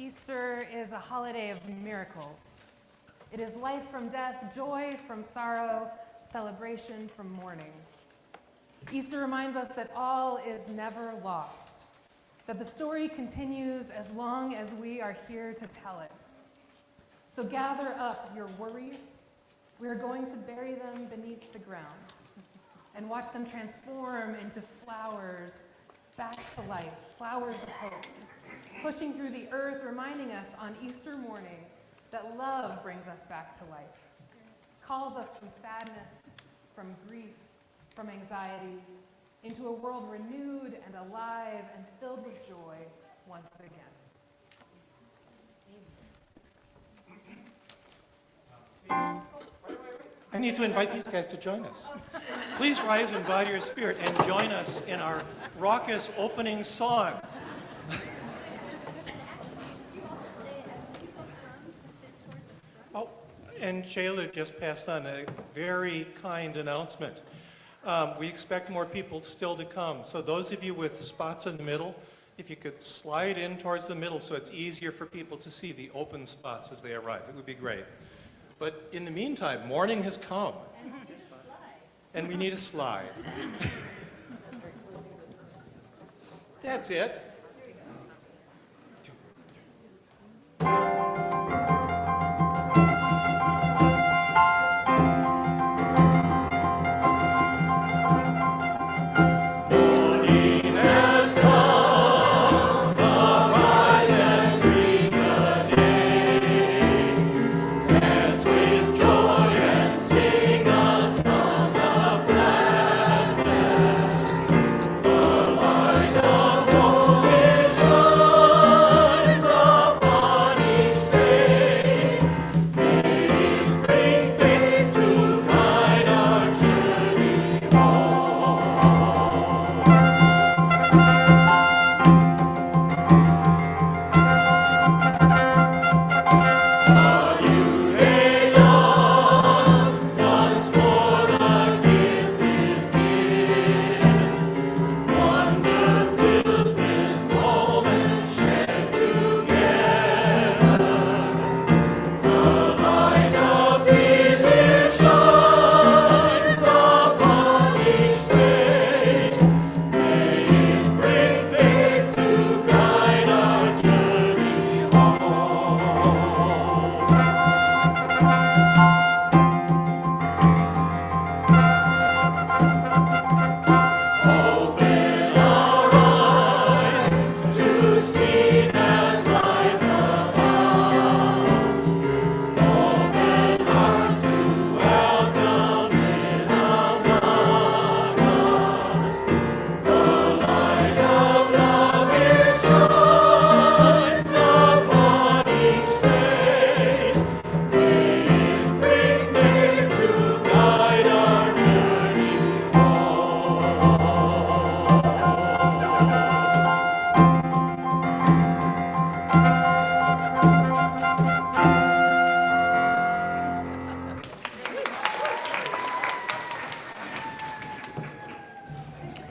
Easter is a holiday of miracles. It is life from death, joy from sorrow, celebration from mourning. Easter reminds us that all is never lost, that the story continues as long as we are here to tell it. So gather up your worries. We are going to bury them beneath the ground and watch them transform into flowers back to life, flowers of hope, pushing through the earth, reminding us on Easter morning that love brings us back to life, calls us from sadness, from grief, from anxiety, into a world renewed and alive and filled with joy once again. I need to invite these guys to join us. Please rise in body or spirit and join us in our raucous opening song. Oh, and Shayla just passed on a very kind announcement. We expect more people still to come. So those of you with spots in the middle, if you could slide in towards the middle so it's easier for people to see the open spots as they arrive, it would be great. But in the meantime, morning has come. And we need a slide. That's it.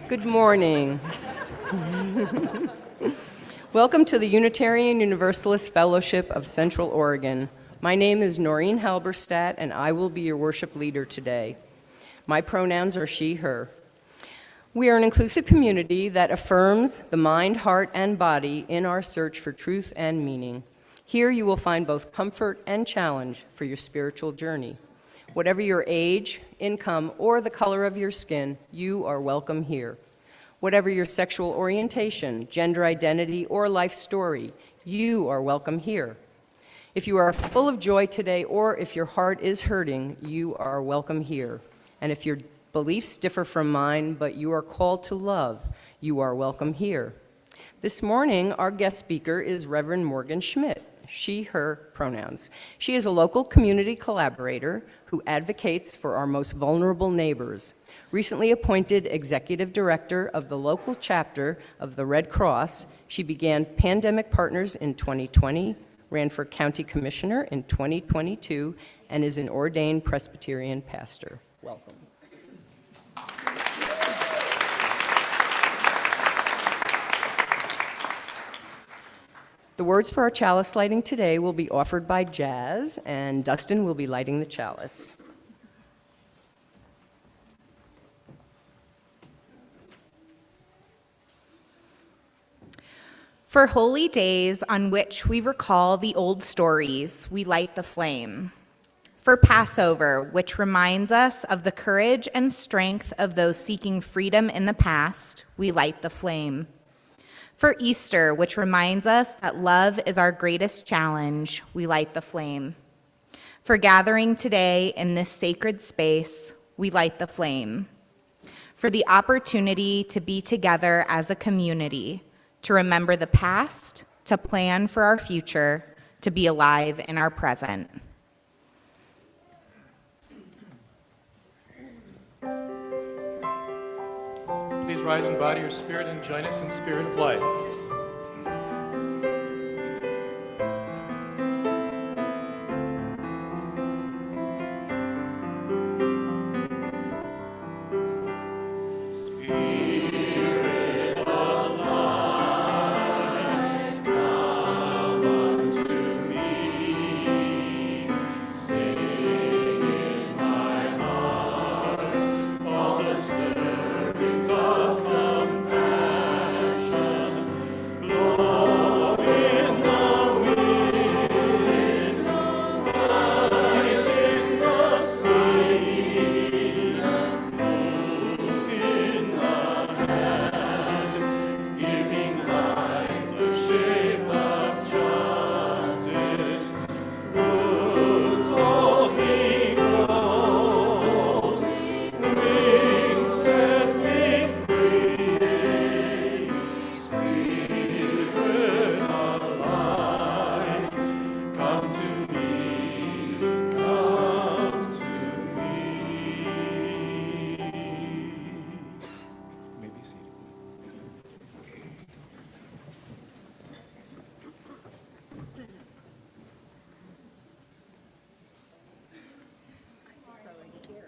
Good morning. Welcome to the Unitarian Universalist Fellowship of Central Oregon. My name is Noreen Halberstadt, and I will be your worship leader today. My pronouns are she, her. We are an inclusive community that affirms the mind, heart, and body in our search for truth and meaning. Here you will find both comfort and challenge for your spiritual journey. Whatever your age, income, or the color of your skin, you are welcome here. Whatever your sexual orientation, gender identity, or life story, you are welcome here. If you are full of joy today, or if your heart is hurting, you are welcome here. And if your beliefs differ from mine, but you are called to love, you are welcome here. This morning, our guest speaker is Reverend Morgan Schmidt. She, her pronouns. She is a local community collaborator who advocates for our most vulnerable neighbors. Recently appointed executive director of the local chapter of the Red Cross, she began Pandemic Partners in 2020, ran for county commissioner in 2022, and is an ordained Presbyterian pastor. Welcome. The words for our chalice lighting today will be offered by Jazz, and Dustin will be lighting the chalice. For holy days on which we recall the old stories, we light the flame. For Passover, which reminds us of the courage and strength of those seeking freedom in the past, we light the flame. For Easter, which reminds us that love is our greatest challenge, we light the flame. For gathering today in this sacred space, we light the flame. For the opportunity to be together as a community, to remember the past, to plan for our future, to be alive in our present. Please rise in body or spirit and join us in spirit of life.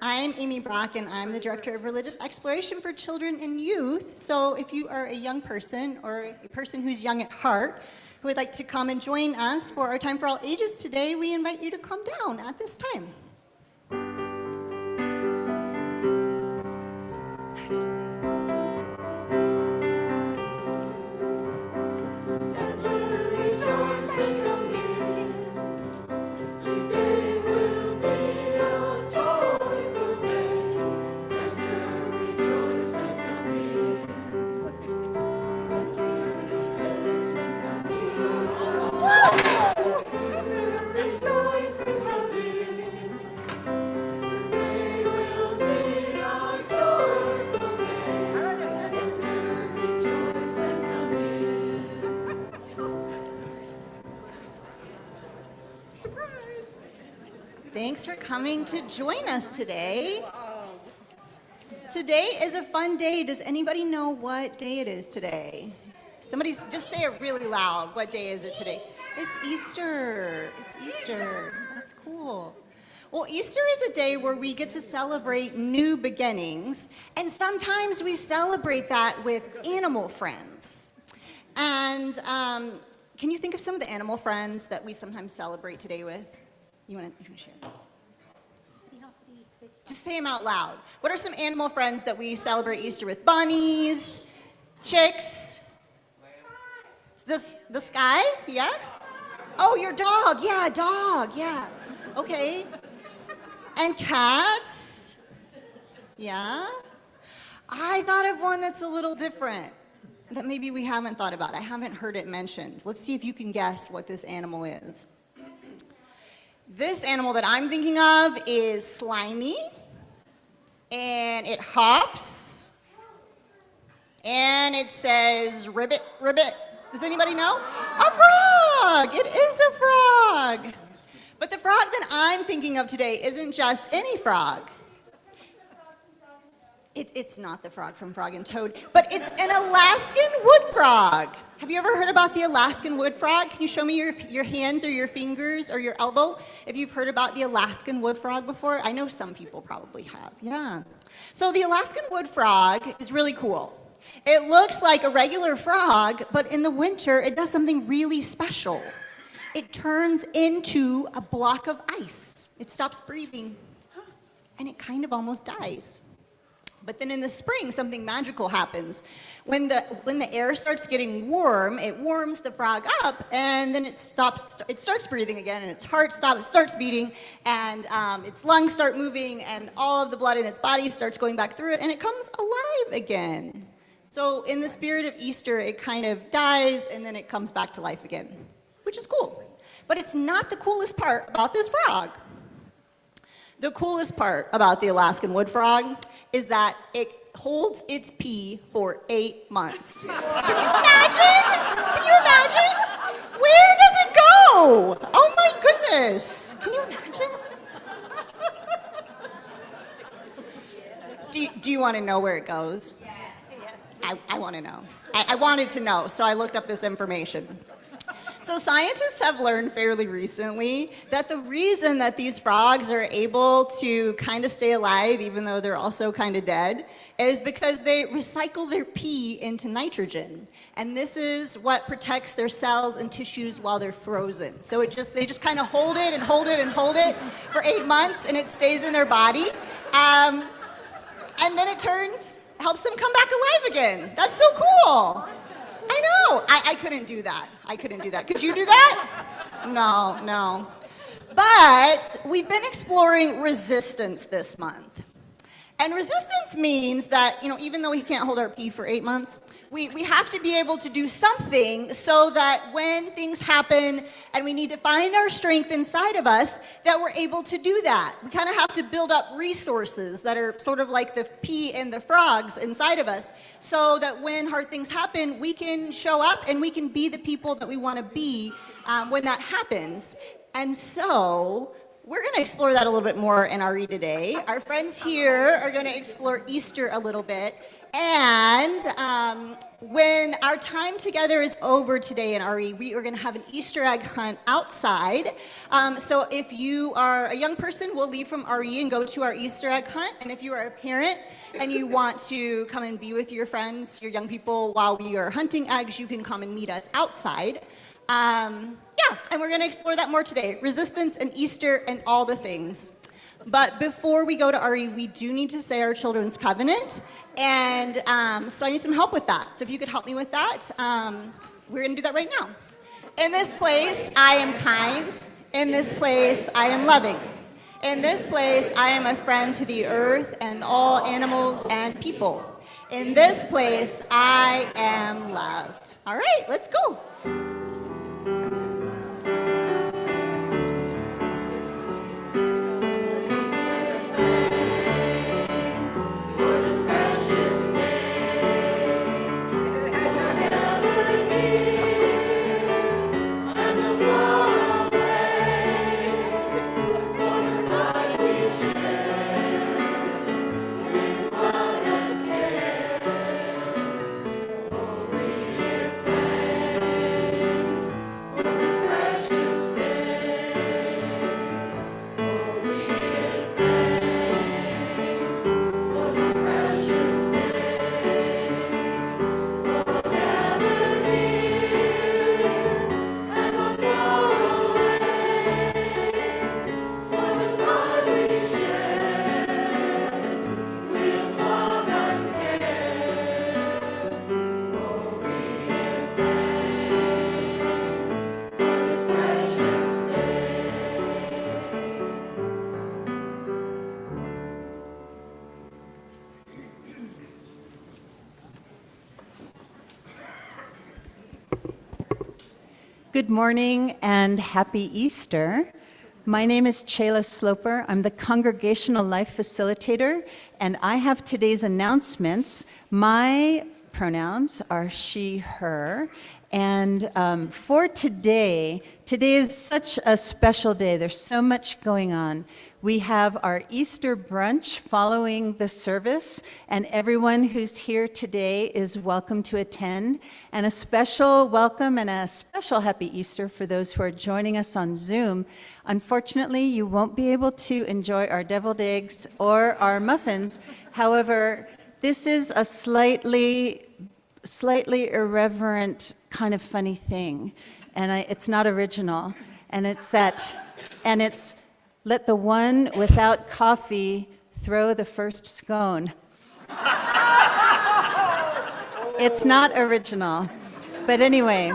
I'm Amy Brock, and I'm the Director of Religious Exploration for Children and Youth. So if you are a young person or a person who's young at heart who would like to come and join us for our Time for All Ages today, we invite you to come down at this time. Thanks for coming to join us today. Today is a fun day. Does anybody know what day it is today? Somebody just say it really loud. What day is it today? It's Easter. It's Easter. That's cool. Well, Easter is a day where we get to celebrate new beginnings, and sometimes we celebrate that with animal friends. And can you think of some of the animal friends that we sometimes celebrate today with? You want to share? Just say them out loud. What are some animal friends that we celebrate Easter with? Bunnies, chicks, the sky, yeah? Oh, your dog, yeah, dog, yeah. Okay. And cats, yeah. I thought of one that's a little different that maybe we haven't thought about. I haven't heard it mentioned. Let's see if you can guess what this animal is. This animal that I'm thinking of is slimy, and it hops, and it says ribbit, ribbit. Does anybody know? A frog! It is a frog. But the frog that I'm thinking of today isn't just any frog. It's not the frog from Frog and Toad, but it's an Alaskan wood frog. Have you ever heard about the Alaskan wood frog? Can you show me your hands or your fingers or your elbow if you've heard about the Alaskan wood frog before? I know some people probably have, yeah. So the Alaskan wood frog is really cool. It looks like a regular frog, but in the winter, it does something really special. It turns into a block of ice. It stops breathing, and it kind of almost dies. But then in the spring, something magical happens. When the air starts getting warm, it warms the frog up, and then it starts breathing again, and its heart starts beating, and its lungs start moving, and all of the blood in its body starts going back through it, and it comes alive again. So in the spirit of Easter, it kind of dies, and then it comes back to life again, which is cool. But it's not the coolest part about this frog. The coolest part about the Alaskan wood frog is that it holds its pee for 8 months. Can you imagine? Can you imagine? Where does it go? Oh my goodness. Can you imagine? Do you want to know where it goes? I want to know. I wanted to know, so I looked up this information. So scientists have learned fairly recently that the reason that these frogs are able to kind of stay alive, even though they're also kind of dead, is because they recycle their pee into nitrogen. And this is what protects their cells and tissues while they're frozen. So they just kind of hold it and hold it and hold it for 8 months, and it stays in their body. And then it helps them come back alive again. That's so cool. I know. I couldn't do that. Could you do that? No. But we've been exploring resistance this month. And resistance means that, even though we can't hold our pee for 8 months, we have to be able to do something so that when things happen and we need to find our strength inside of us, that we're able to do that. We kind of have to build up resources that are sort of like the pea and the frogs inside of us, so that when hard things happen, we can show up and we can be the people that we want to be when that happens. And so we're going to explore that a little bit more in RE today. Our friends here are going to explore Easter a little bit. And when our time together is over today in RE, we are going to have an Easter egg hunt outside. So if you are a young person, we'll leave from RE and go to our Easter egg hunt. And if you are a parent and you want to come and be with your friends, your young people, while we are hunting eggs, you can come and meet us outside. And we're going to explore that more today. Resistance and Easter and all the things. But before we go to RE, we do need to say our children's covenant. And so I need some help with that. So if you could help me with that, we're going to do that right now. In this place, I am kind. In this place, I am loving. In this place, I am a friend to the earth and all animals and people. In this place, I am loved. All right, let's go. Good morning and happy Easter. My name is Chela Sloper. I'm the Congregational Life Facilitator, and I have today's announcements. My pronouns are she, her, and for today is such a special day. There's so much going on. We have our Easter brunch following the service, and everyone who's here today is welcome to attend. And a special welcome and a special happy Easter for those who are joining us on Zoom. Unfortunately, you won't be able to enjoy our deviled eggs or our muffins. However, This is a slightly irreverent, kind of funny thing, and it's not original. And it's let the one without coffee throw the first scone. It's not original, but anyway.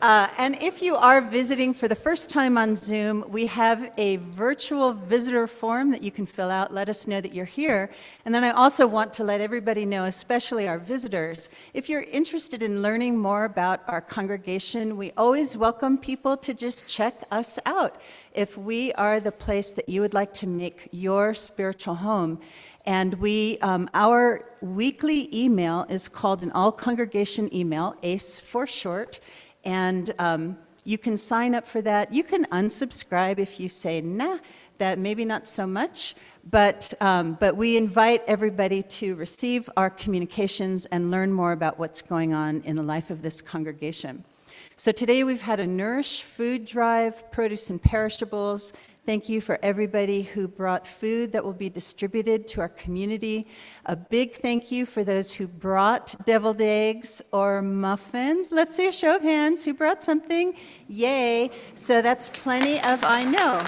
And if you are visiting for the first time on Zoom, we have a virtual visitor form that you can fill out. Let us know that you're here. And then I also want to let everybody know, especially our visitors, if you're interested in learning more about our congregation, we always welcome people to just check us out if we are the place that you would like to make your spiritual home. And our weekly email is called an all-congregation email, ACE for short. And you can sign up for that. You can unsubscribe if you say, nah, that maybe not so much. But we invite everybody to receive our communications and learn more about what's going on in the life of this congregation. So today we've had a Nourish food drive, produce and perishables. Thank you for everybody who brought food that will be distributed to our community. A big thank you for those who brought deviled eggs or muffins. Let's see a show of hands. Who brought something? Yay. So that's plenty of I know.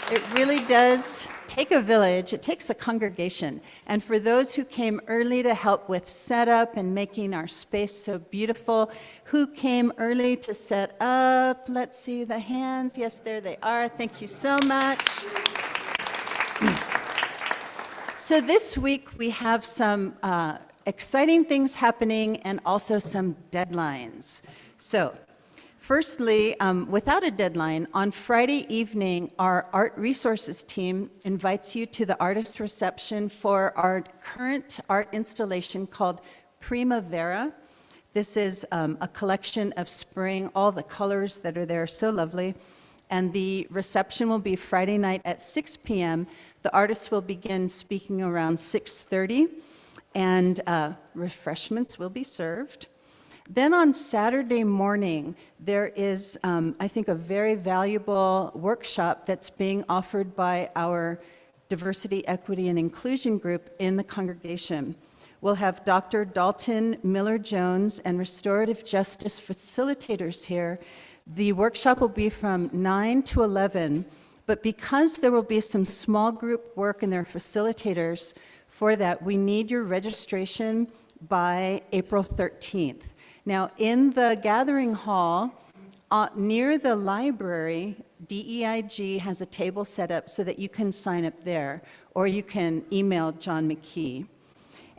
It really does take a village. It takes a congregation. And for those who came early to help with setup and making our space so beautiful, who came early to set up? Let's see the hands. Yes, there they are. Thank you so much. So this week we have some exciting things happening and also some deadlines. So firstly, without a deadline, on Friday evening, our art resources team invites you to the artist reception for our current art installation called Primavera. This is a collection of spring, all the colors that are there, so lovely. And the reception will be Friday night at 6 p.m. The artists will begin speaking around 6:30, and refreshments will be served. Then on Saturday morning, there is, I think, a very valuable workshop that's being offered by our Diversity, Equity, and Inclusion group in the congregation. We'll have Dr. Dalton Miller-Jones and restorative justice facilitators here. The workshop will be from 9 to 11, but because there will be some small group work and there are facilitators for that, we need your registration by April 13th. Now, in the gathering hall, near the library, DEIG has a table set up so that you can sign up there, or you can email John McKee.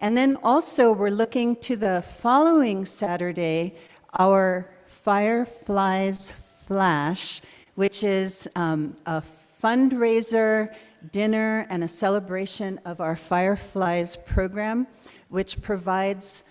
And then also, we're looking to the following Saturday, our Fireflies Flash, which is a fundraiser, dinner, and a celebration of our Fireflies program, which provides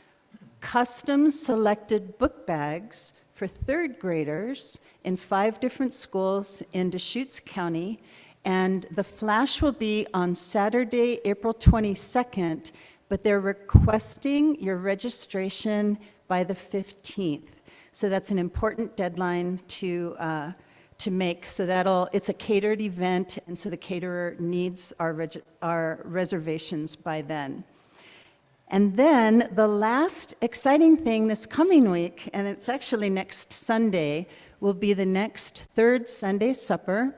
custom selected book bags for third graders in 5 different schools in Deschutes County. And the flash will be on Saturday, April 22nd, but they're requesting your registration by the 15th. So that's an important deadline to make. So it's a catered event, and so the caterer needs our reservations by then. And then the last exciting thing this coming week, and it's actually next Sunday, will be the next third Sunday supper.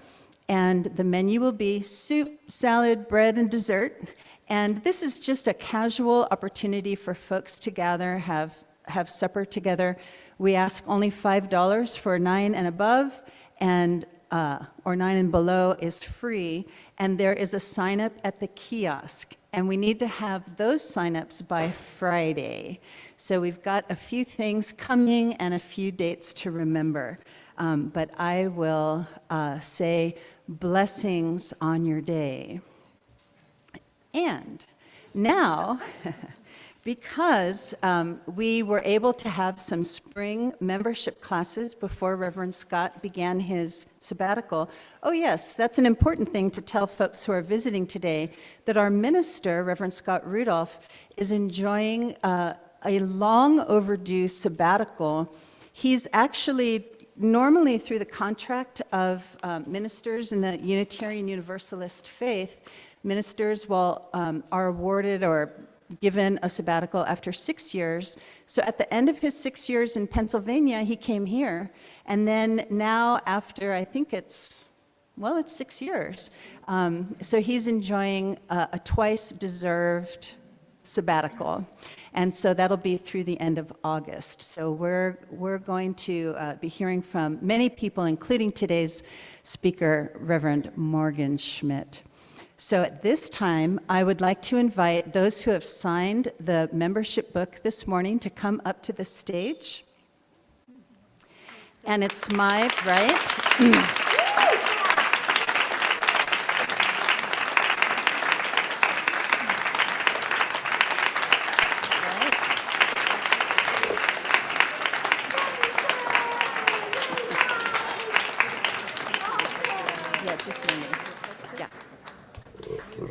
And the menu will be soup, salad, bread, and dessert. And this is just a casual opportunity for folks to gather, have supper together. We ask only $5 for 9 and above, and or 9 and below is free. And there is a sign up at the kiosk. And we need to have those signups by Friday. So we've got a few things coming and a few dates to remember. But I will say blessings on your day. And now, because we were able to have some spring membership classes before Reverend Scott began his sabbatical. Oh yes, that's an important thing to tell folks who are visiting today, that our minister, Reverend Scott Rudolph, is enjoying a long overdue sabbatical. He's actually, normally through the contract of ministers in the Unitarian Universalist faith, ministers are awarded or given a sabbatical after 6 years. So at the end of his 6 years in Pennsylvania, he came here. And then now after, I think it's 6 years. So he's enjoying a twice deserved sabbatical. And so that'll be through the end of August. So we're going to be hearing from many people, including today's speaker, Reverend Morgan Schmidt. So at this time, I would like to invite those who have signed the membership book this morning to come up to the stage. And it's my right.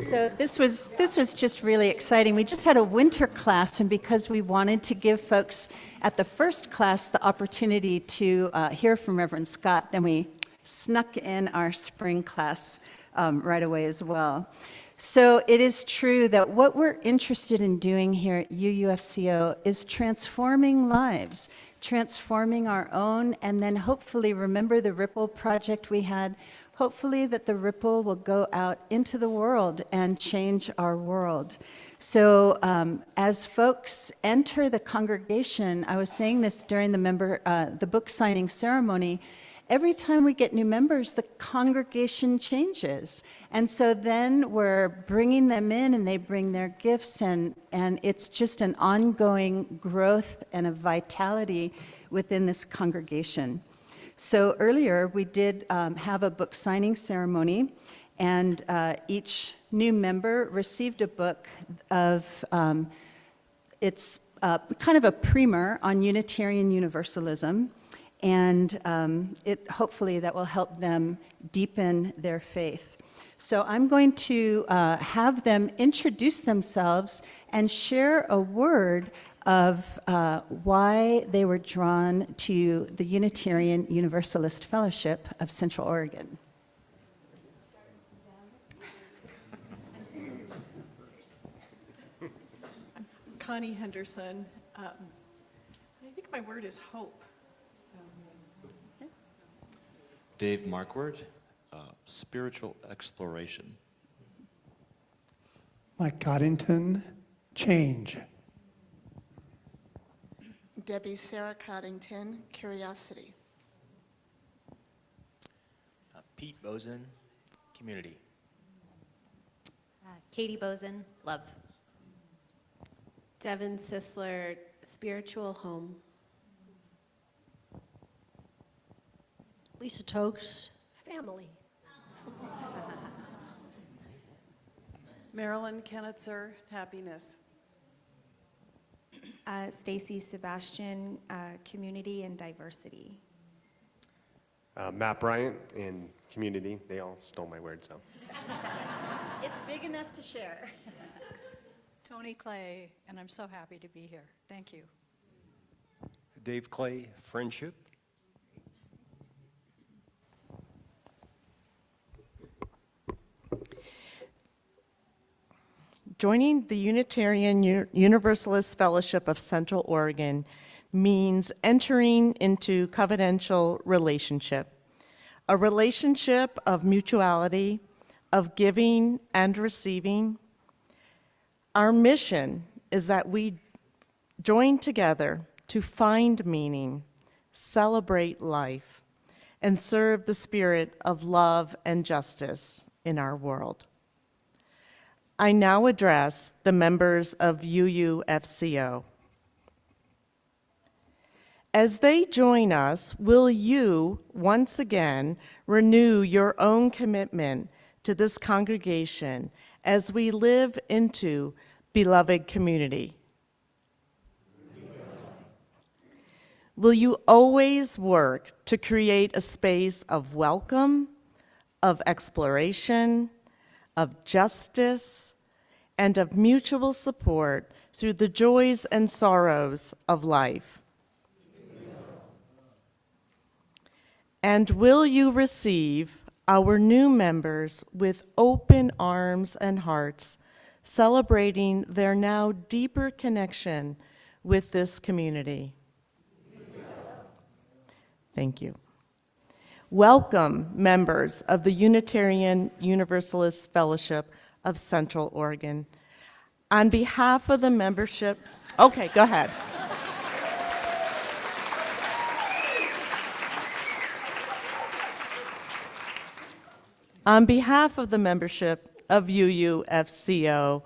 So this was just really exciting. We just had a winter class, and because we wanted to give folks at the first class the opportunity to hear from Reverend Scott, then we snuck in our spring class right away as well. So it is true that what we're interested in doing here at UUFCO is transforming lives, transforming our own, and then hopefully, remember the Ripple project we had? Hopefully that the ripple will go out into the world and change our world. So as folks enter the congregation, I was saying this during the book signing ceremony, every time we get new members, the congregation changes. And so then we're bringing them in and they bring their gifts, and it's just an ongoing growth and a vitality within this congregation. So earlier, we did have a book signing ceremony, and each new member received a book of, it's kind of a primer on Unitarian Universalism, and hopefully that will help them deepen their faith. So I'm going to have them introduce themselves and share a word of why they were drawn to the Unitarian Universalist Fellowship of Central Oregon. I'm Connie Henderson. I think my word is hope. Dave Markward, spiritual exploration. Mike Coddington, change. Debbie Sarah Coddington, curiosity. Pete Bozen, community. Katie Bozen, love. Devin Sisler, spiritual home. Lisa Tokes, family. Marilyn Kennetzer, happiness. Stacy Sebastian, community and diversity. Matt Bryant in community. They all stole my word, so. It's big enough to share. Tony Clay, and I'm so happy to be here. Thank you. Dave Clay, friendship. Joining the Unitarian Universalist Fellowship of Central Oregon means entering into covenantal relationship, a relationship of mutuality, of giving and receiving. Our mission is that we join together to find meaning, celebrate life, and serve the spirit of love and justice in our world. I now address the members of UUFCO. As they join us, will you once again renew your own commitment to this congregation as we live into beloved community? Will you always work to create a space of welcome, of exploration, of justice, and of mutual support through the joys and sorrows of life? And will you receive our new members with open arms and hearts, celebrating their now deeper connection with this community. Thank you. Welcome, members of the Unitarian Universalist Fellowship of Central Oregon. On behalf of the membership, okay, go ahead. On behalf of the membership of UUFCO,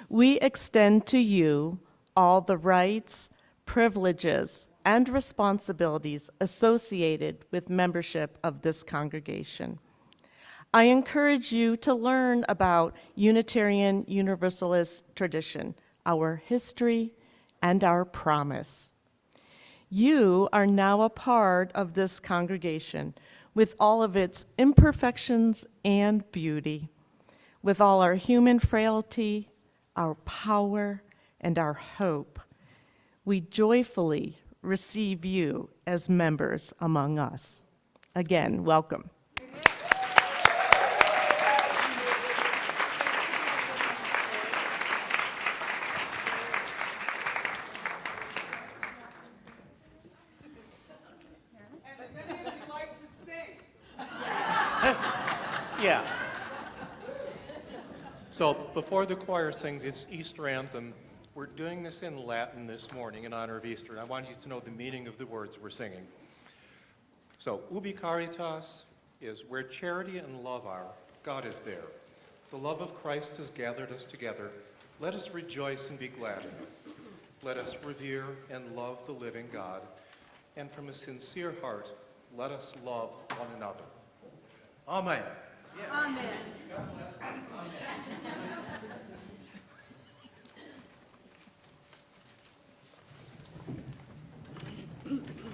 we extend to you all the rights, privileges, and responsibilities associated with membership of this congregation. I encourage you to learn about Unitarian Universalist tradition, our history, and our promise. You are now a part of this congregation with all of its imperfections and beauty, with all our human frailty, our power, and our hope. We joyfully receive you as members among us. Again, welcome. Yeah. So before the choir sings its Easter anthem, we're doing this in Latin this morning in honor of Easter, and I want you to know the meaning of the words we're singing. So, ubi caritas is where charity and love are, God is there. The love of Christ has gathered us together. Let us rejoice and be glad in it. Let us revere and love the living God, and from a sincere heart, let us love one another. Amen. Amen. Deus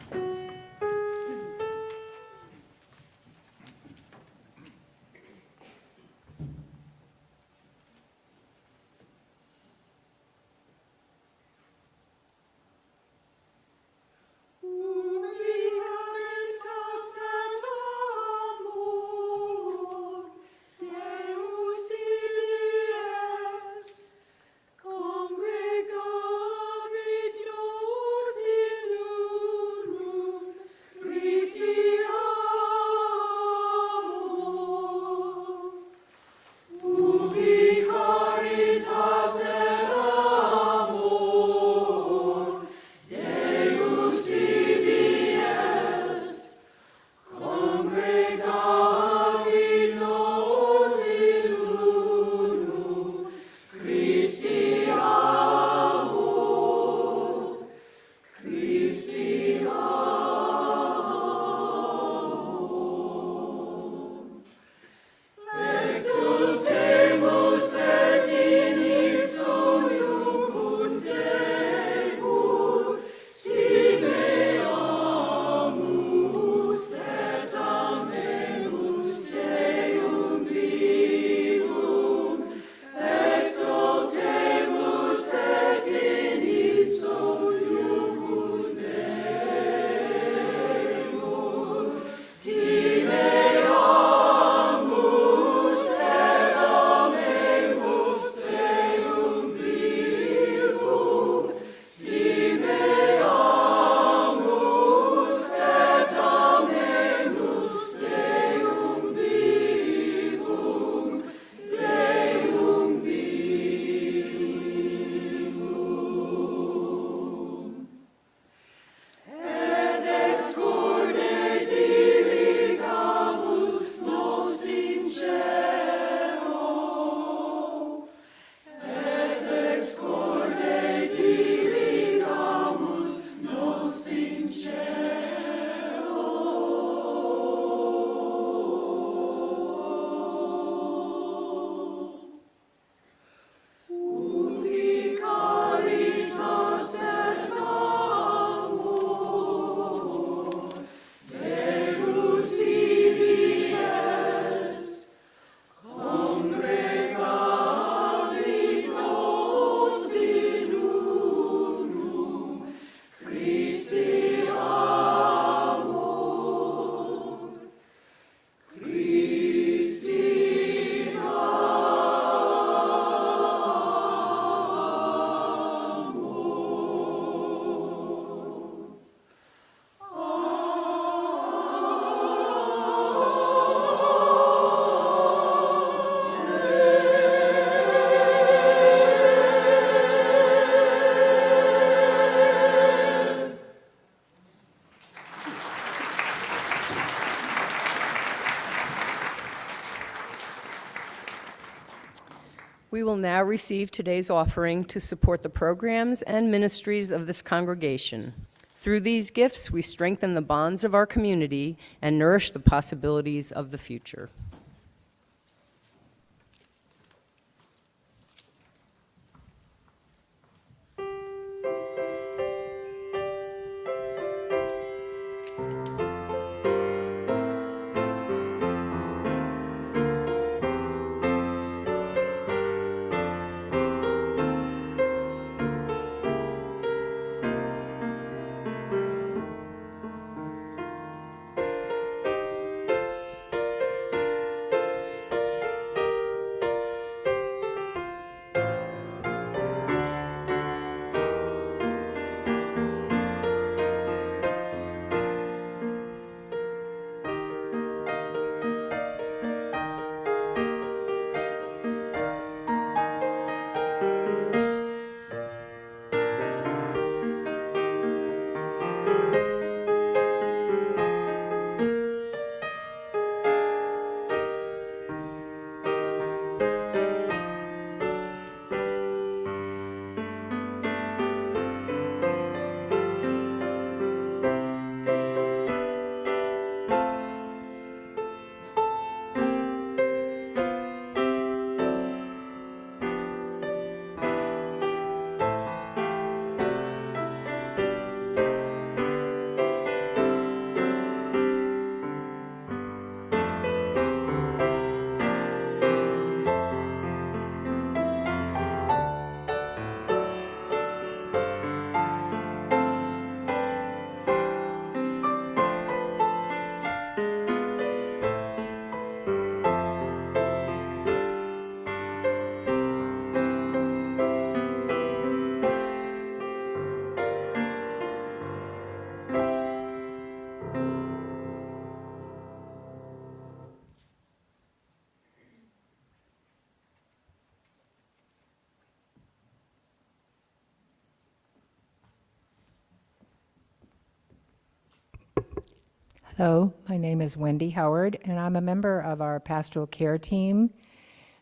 We will now receive today's offering to support the programs and ministries of this congregation. Through these gifts, we strengthen the bonds of our community and nourish the possibilities of the future. Hello, my name is Wendy Howard, and I'm a member of our pastoral care team.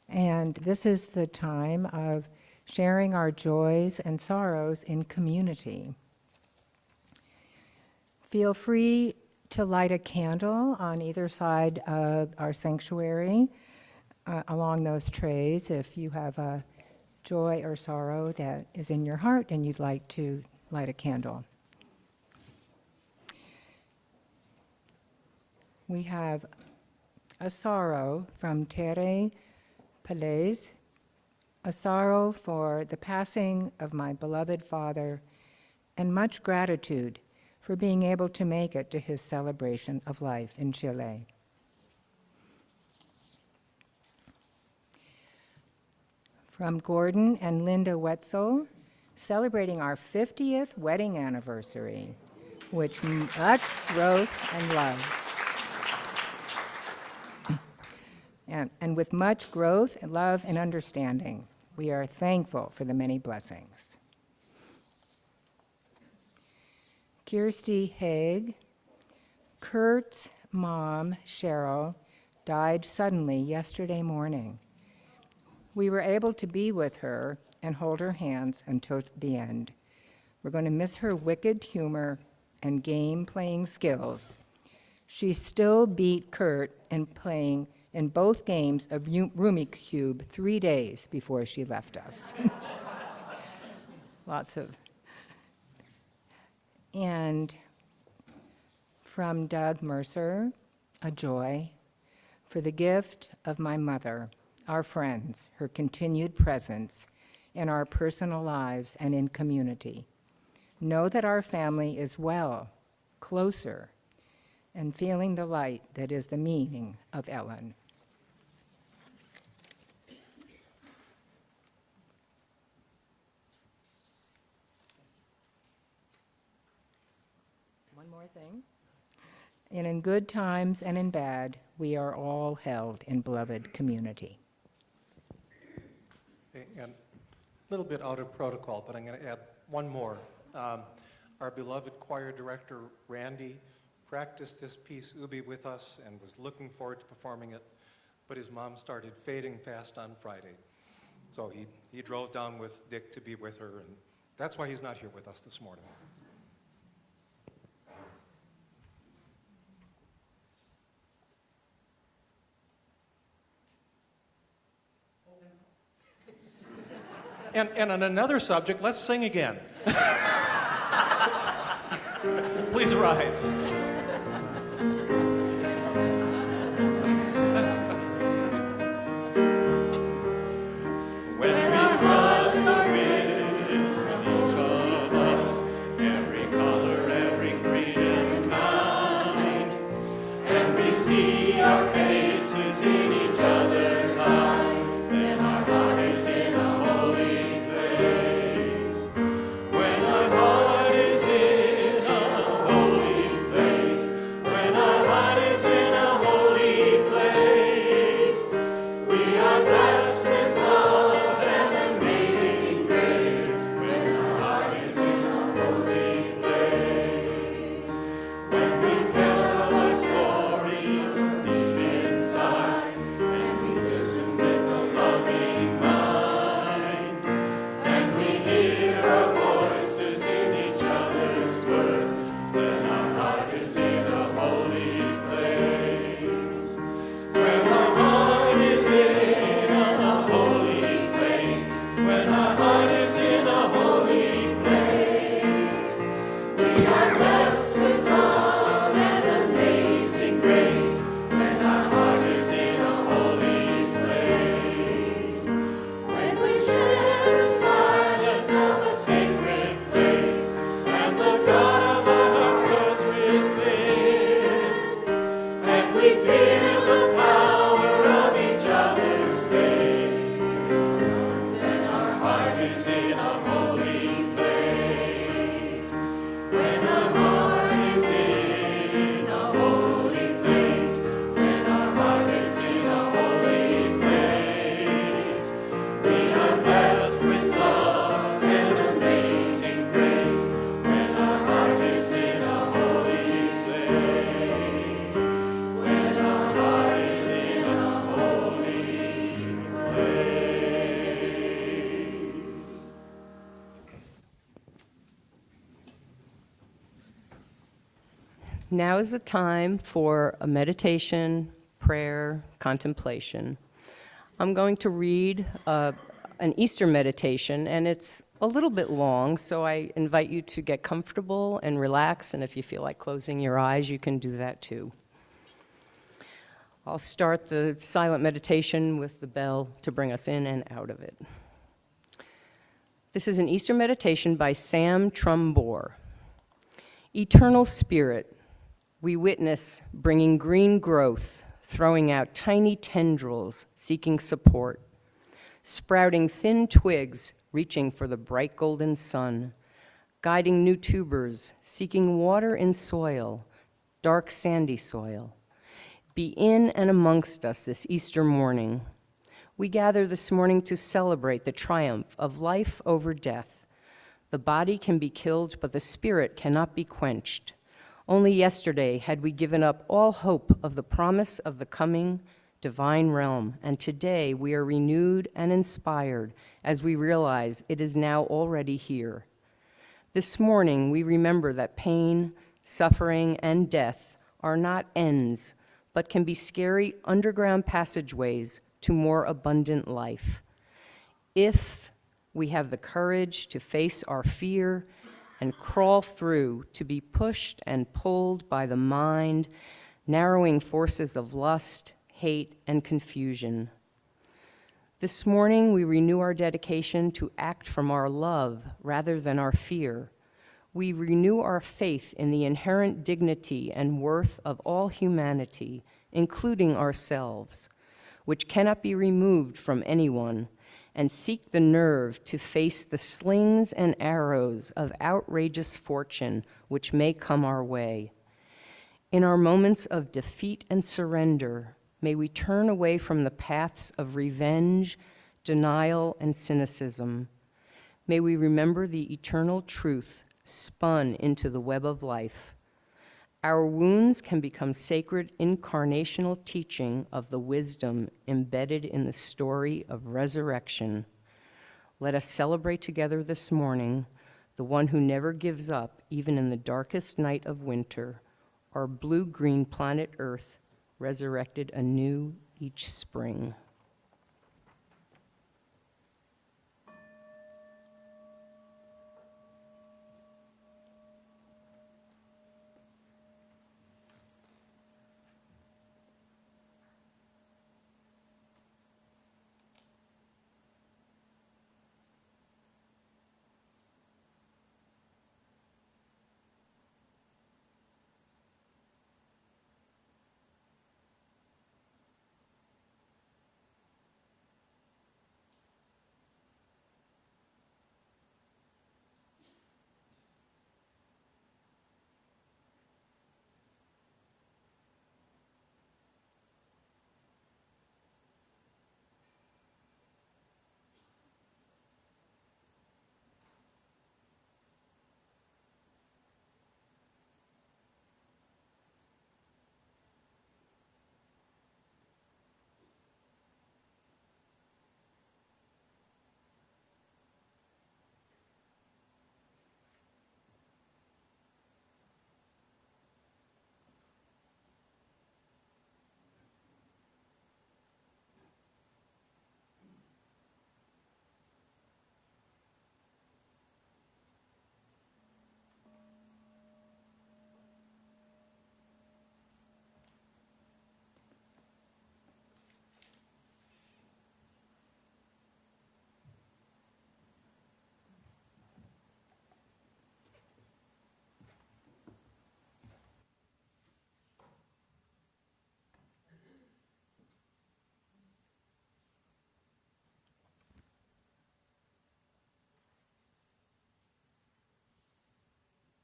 And this is the time of sharing our joys and sorrows in community. Feel free to light a candle on either side of our sanctuary along those trays if you have a joy or sorrow that is in your heart and you'd like to light a candle. We have a sorrow from Tere Pelez, a sorrow for the passing of my beloved father, and much gratitude for being able to make it to his celebration of life in Chile. From Gordon and Linda Wetzel, celebrating our 50th wedding anniversary, which much growth and love. And with much growth, and love, and understanding, we are thankful for the many blessings. Kirsty Haig, Kurt's mom, Cheryl, died suddenly yesterday morning. We were able to be with her and hold her hands until the end. We're going to miss her wicked humor and game-playing skills. She still beat Kurt in both games of Rumi Cube 3 days before she left us. Lots of. And from Doug Mercer, a joy for the gift of my mother, our friends, her continued presence in our personal lives and in community. Know that our family is well, closer, and feeling the light that is the meaning of Ellen. One more thing. And in good times and in bad, we are all held in beloved community. Okay, and a little bit out of protocol, but I'm going to add one more. Our beloved choir director, Randy, practiced this piece, Ubi, with us and was looking forward to performing it, but his mom started fading fast on Friday. So he drove down with Dick to be with her, and that's why he's not here with us this morning. And on another subject, let's sing again. Please rise. When we trust the wisdom in each of us, every color, every creed and kind, and we see our faces in each other's eyes, then our heart is in a holy place. When our heart is in a holy place, when our heart is in a holy place, we are blessed with love and amazing grace. When our heart is in a holy place, when we tell a story deep inside, and we listen with a loving mind, and we hear our voices in each other's words, then our heart is in a holy place. When our heart is in a holy place, when our heart is in a holy place, we are blessed with love and amazing grace. When our heart is in a holy place, when we share the silence of a sacred place, and the God of our hearts goes within, and we feel the power of each other's faith, then our heart is in a holy place. When our heart is in a holy place, when our heart is in a holy place, we are blessed with love and amazing grace. When our heart is in a holy place, when our heart is in a holy place. Now is the time for a meditation, prayer, contemplation. I'm going to read an Easter meditation, and it's a little bit long, so I invite you to get comfortable and relax, and if you feel like closing your eyes, you can do that too. I'll start the silent meditation with the bell to bring us in and out of it. This is an Easter meditation by Sam Trumbore. Eternal Spirit, we witness bringing green growth, throwing out tiny tendrils, seeking support, sprouting thin twigs, reaching for the bright golden sun, guiding new tubers, seeking water in soil, dark sandy soil. Be in and amongst us this Easter morning. We gather this morning to celebrate the triumph of life over death. The body can be killed, but the spirit cannot be quenched. Only yesterday had we given up all hope of the promise of the coming divine realm, and today we are renewed and inspired as we realize it is now already here. This morning we remember that pain, suffering, and death are not ends, but can be scary underground passageways to more abundant life. If we have the courage to face our fear and crawl through, to be pushed and pulled by the mind, narrowing forces of lust, hate, and confusion. This morning, we renew our dedication to act from our love rather than our fear. We renew our faith in the inherent dignity and worth of all humanity, including ourselves, which cannot be removed from anyone, and seek the nerve to face the slings and arrows of outrageous fortune which may come our way. In our moments of defeat and surrender, may we turn away from the paths of revenge, denial, and cynicism. May we remember the eternal truth spun into the web of life. Our wounds can become sacred incarnational teaching of the wisdom embedded in the story of resurrection. Let us celebrate together this morning the one who never gives up, even in the darkest night of winter, our blue-green planet Earth, resurrected anew each spring.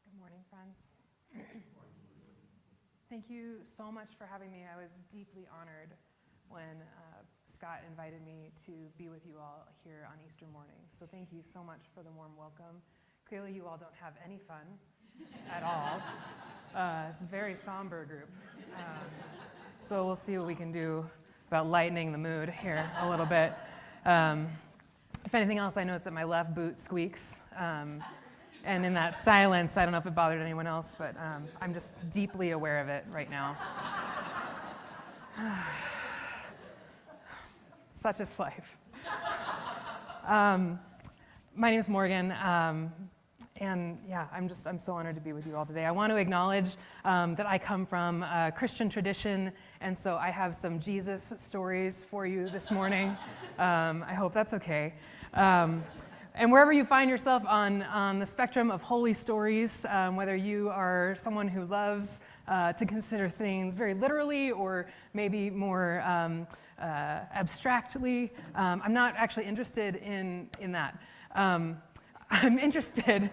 Good morning, friends. Thank you so much for having me. I was deeply honored when Scott invited me to be with you all here on Easter morning. So thank you so much for the warm welcome. Clearly you all don't have any fun at all. It's a very somber group. So we'll see what we can do about lightening the mood here a little bit. If anything else, I noticed that my left boot squeaks. And in that silence, I don't know if it bothered anyone else, but I'm just deeply aware of it right now. Such is life. My name is Morgan, and yeah, I'm so honored to be with you all today. I want to acknowledge that I come from a Christian tradition, and so I have some Jesus stories for you this morning. I hope that's okay. And wherever you find yourself on the spectrum of holy stories, whether you are someone who loves to consider things very literally or maybe more abstractly, I'm not actually interested in that. I'm interested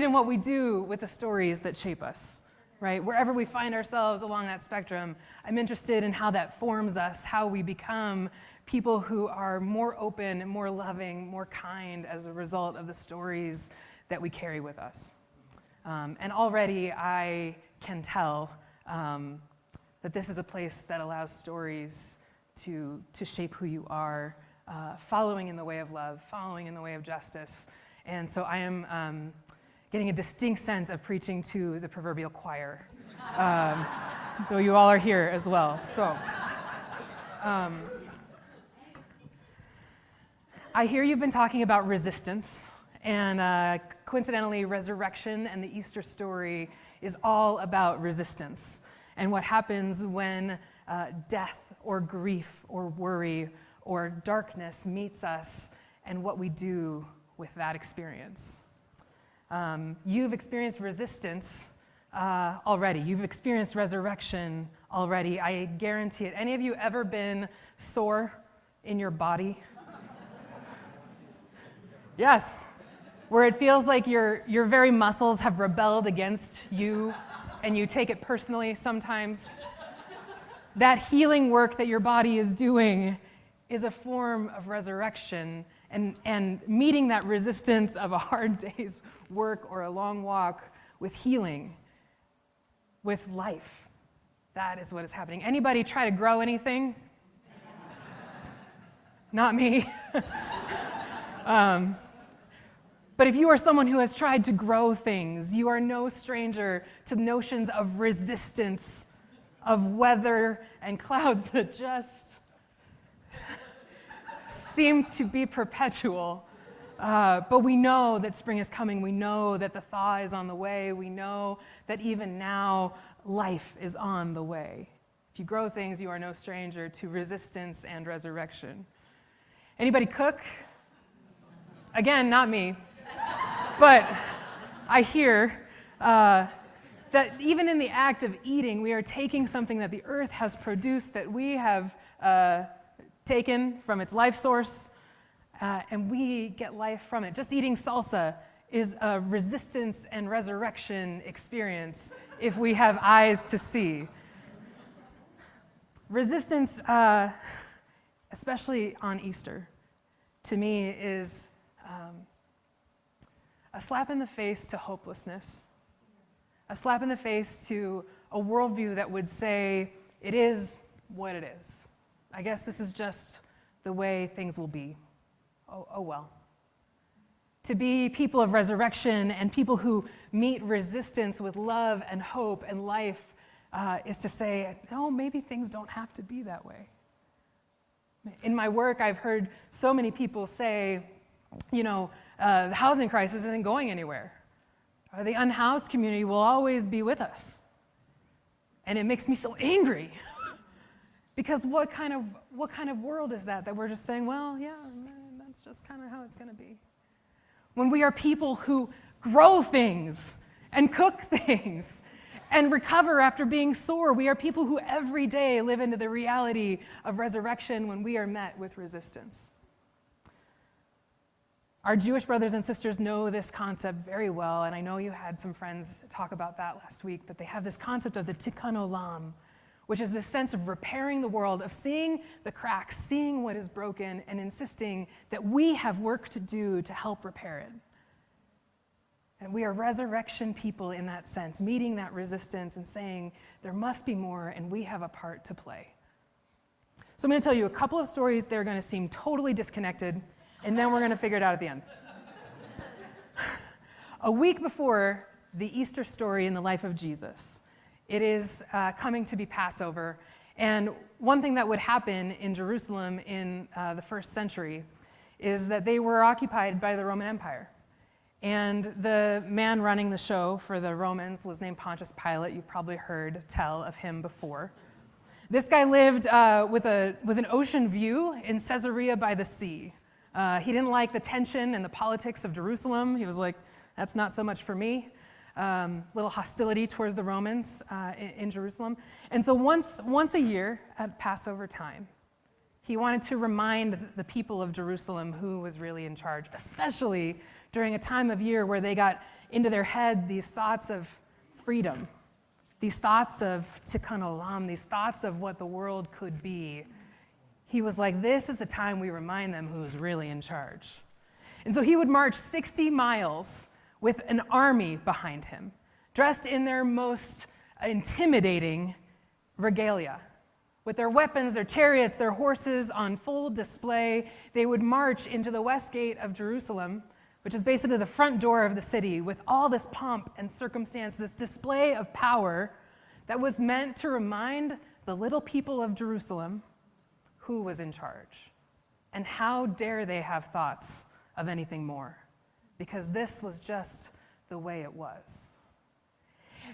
in what we do with the stories that shape us, right? Wherever we find ourselves along that spectrum, I'm interested in how that forms us, how we become people who are more open, more loving, more kind as a result of the stories that we carry with us. And already I can tell that this is a place that allows stories to shape who you are, following in the way of love, following in the way of justice. And so I am getting a distinct sense of preaching to the proverbial choir, though you all are here as well. So. I hear you've been talking about resistance, and coincidentally, resurrection and the Easter story is all about resistance and what happens when death or grief or worry or darkness meets us and what we do with that experience. You've experienced resistance already. You've experienced resurrection already. I guarantee it. Any of you ever been sore in your body? Yes, where it feels like your very muscles have rebelled against you and you take it personally sometimes. That healing work that your body is doing is a form of resurrection, and meeting that resistance of a hard day's work or a long walk with healing, with life. That is what is happening. Anybody try to grow anything? Not me. But if you are someone who has tried to grow things, you are no stranger to notions of resistance, of weather and clouds that just seem to be perpetual. But we know that spring is coming. We know that the thaw is on the way. We know that even now, life is on the way. If you grow things, you are no stranger to resistance and resurrection. Anybody cook? Again, not me. But I hear that even in the act of eating, we are taking something that the earth has produced, that we have taken from its life source, and we get life from it. Just eating salsa is a resistance and resurrection experience if we have eyes to see. Resistance, especially on Easter, to me is a slap in the face to hopelessness, a slap in the face to a worldview that would say, it is what it is. I guess this is just the way things will be. Oh well. To be people of resurrection and people who meet resistance with love and hope and life is to say, no, maybe things don't have to be that way. In my work, I've heard so many people say, the housing crisis isn't going anywhere. The unhoused community will always be with us. And it makes me so angry. Because what kind of world is that we're just saying, well, yeah, that's just kind of how it's going to be. When we are people who grow things and cook things and recover after being sore, we are people who every day live into the reality of resurrection when we are met with resistance. Our Jewish brothers and sisters know this concept very well, and I know you had some friends talk about that last week, but they have this concept of the tikkun olam, which is this sense of repairing the world, of seeing the cracks, seeing what is broken, and insisting that we have work to do to help repair it. And we are resurrection people in that sense, meeting that resistance and saying there must be more, and we have a part to play. So I'm going to tell you a couple of stories. They're going to seem totally disconnected, and then we're going to figure it out at the end. A week before the Easter story in the life of Jesus, it is coming to be Passover. And one thing that would happen in Jerusalem in the first century is that they were occupied by the Roman Empire. And the man running the show for the Romans was named Pontius Pilate. You've probably heard tell of him before. This guy lived with an ocean view in Caesarea by the sea. He didn't like the tension and the politics of Jerusalem. He was like, that's not so much for me. Little hostility towards the Romans in Jerusalem. And so once a year at Passover time, he wanted to remind the people of Jerusalem who was really in charge, especially during a time of year where they got into their head these thoughts of freedom, these thoughts of tikkun olam, these thoughts of what the world could be. He was like, this is the time we remind them who's really in charge. And so he would march 60 miles with an army behind him, dressed in their most intimidating regalia. With their weapons, their chariots, their horses on full display, they would march into the west gate of Jerusalem, which is basically the front door of the city, with all this pomp and circumstance, this display of power that was meant to remind the little people of Jerusalem who was in charge. And how dare they have thoughts of anything more? Because this was just the way it was.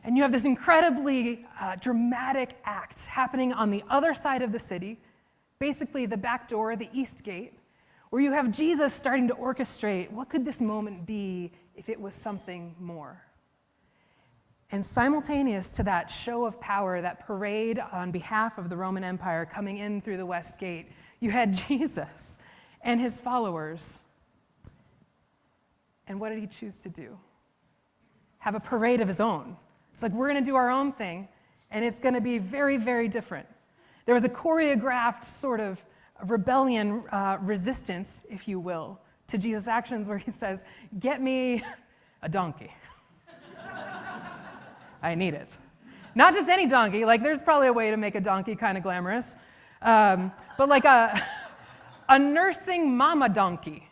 And you have this incredibly dramatic act happening on the other side of the city, basically the back door, the east gate, where you have Jesus starting to orchestrate what could this moment be if it was something more. And simultaneous to that show of power, that parade on behalf of the Roman Empire coming in through the west gate, you had Jesus and his followers. And what did he choose to do? Have a parade of his own. It's like, we're going to do our own thing, and it's going to be very, very different. There was a choreographed sort of rebellion, resistance, if you will, to Jesus' actions where he says, get me a donkey. I need it. Not just any donkey. Like, there's probably a way to make a donkey kind of glamorous. But like a nursing mama donkey.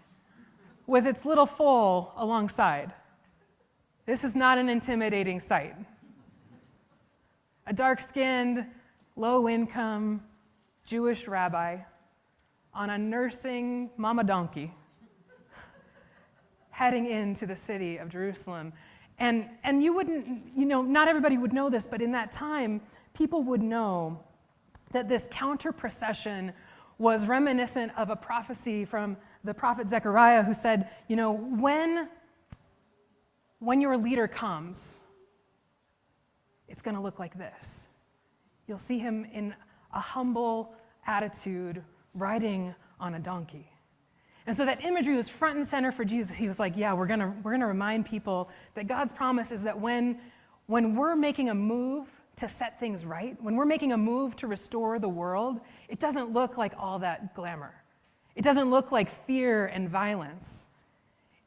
with its little foal alongside. This is not an intimidating sight. A dark-skinned, low-income Jewish rabbi on a nursing mama donkey heading into the city of Jerusalem. And you wouldn't, not everybody would know this, but in that time, people would know that this counter-procession was reminiscent of a prophecy from the prophet Zechariah, who said, when your leader comes, it's going to look like this. You'll see him in a humble attitude, riding on a donkey. And so that imagery was front and center for Jesus. He was like, yeah, we're gonna remind people that God's promise is that when we're making a move to set things right, when we're making a move to restore the world, it doesn't look like all that glamour. It doesn't look like fear and violence.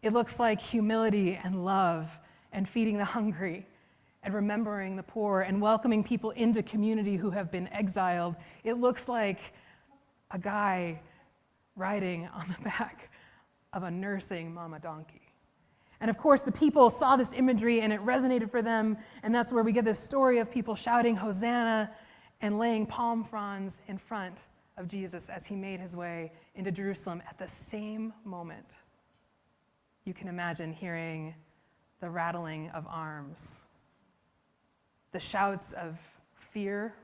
It looks like humility and love and feeding the hungry and remembering the poor and welcoming people into community who have been exiled. It looks like a guy riding on the back of a nursing mama donkey. And of course, the people saw this imagery and it resonated for them, and that's where we get this story of people shouting Hosanna and laying palm fronds in front of Jesus as he made his way into Jerusalem. At the same moment, you can imagine hearing the rattling of arms, the shouts of fear